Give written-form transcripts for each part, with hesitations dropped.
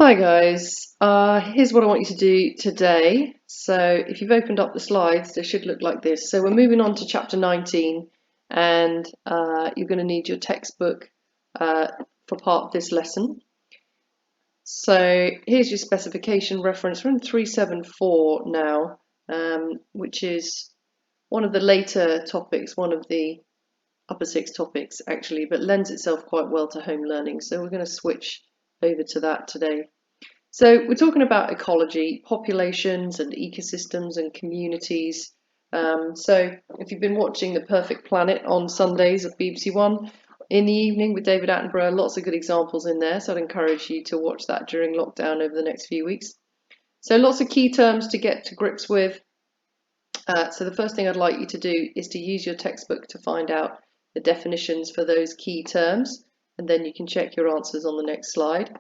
Hi guys, here's what I want you to do today. So if you've opened up the slides, they should look like this. So we're moving on to chapter 19 and you're going to need your textbook for part of this lesson. So here's your specification reference. We're in 374 now, which is one of the later topics, one of the upper six topics actually, but lends itself quite well to home learning. So we're going to switch over to that today. So we're talking about ecology, populations and ecosystems and communities. So if you've been watching The Perfect Planet on Sundays at BBC One in the evening with David Attenborough, lots of good examples in there. So I'd encourage you to watch that during lockdown over the next few weeks. So lots of key terms to get to grips with. So the first thing I'd like you to do is to use your textbook to find out the definitions for those key terms, and then you can check your answers on the next slide.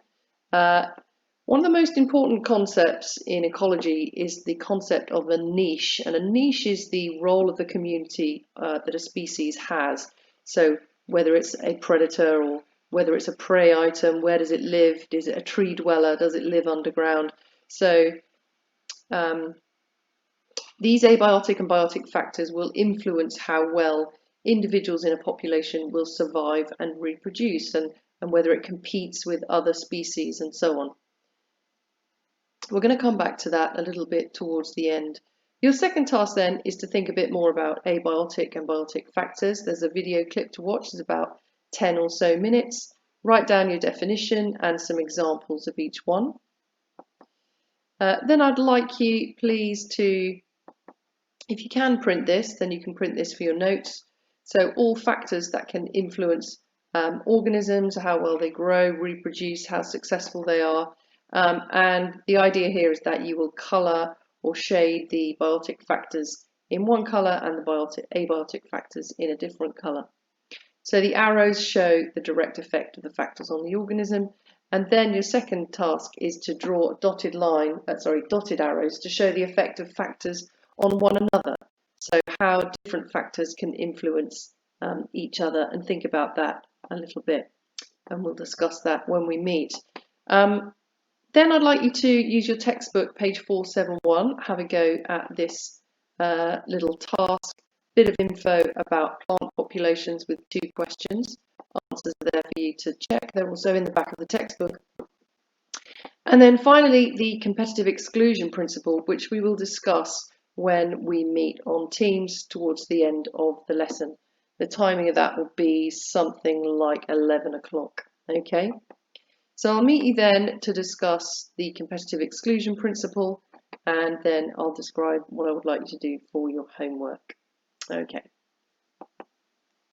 One of the most important concepts in ecology is the concept of a niche, and a niche is the role of the community that a species has. So whether it's a predator or whether it's a prey item, where does it live? Is it a tree dweller? Does it live underground? So these abiotic and biotic factors will influence how well individuals in a population will survive and reproduce, and whether it competes with other species and so on. We're going to come back to that a little bit towards the end. Your second task then is to think a bit more about abiotic and biotic factors. There's a video clip to watch, it's about 10 or so minutes. Write down your definition and some examples of each one. Then I'd like you please to, if you can print this, then you can print this for your notes. So all factors that can influence organisms, how well they grow, reproduce, how successful they are. And the idea here is that you will colour or shade the biotic factors in one colour and the abiotic factors in a different colour. So the arrows show the direct effect of the factors on the organism, and then your second task is to draw a dotted arrows to show the effect of factors on one another. So how different factors can influence each other, and think about that a little bit, and we'll discuss that when we meet. Then I'd like you to use your textbook, page 471, have a go at this little task, bit of info about plant populations with 2 questions. Answers are there for you to check. They're also in the back of the textbook. And then finally, the competitive exclusion principle, which we will discuss when we meet on Teams towards the end of the lesson. The timing of that will be something like 11 o'clock. Okay. So I'll meet you then to discuss the competitive exclusion principle, and then I'll describe what I would like you to do for your homework. Okay.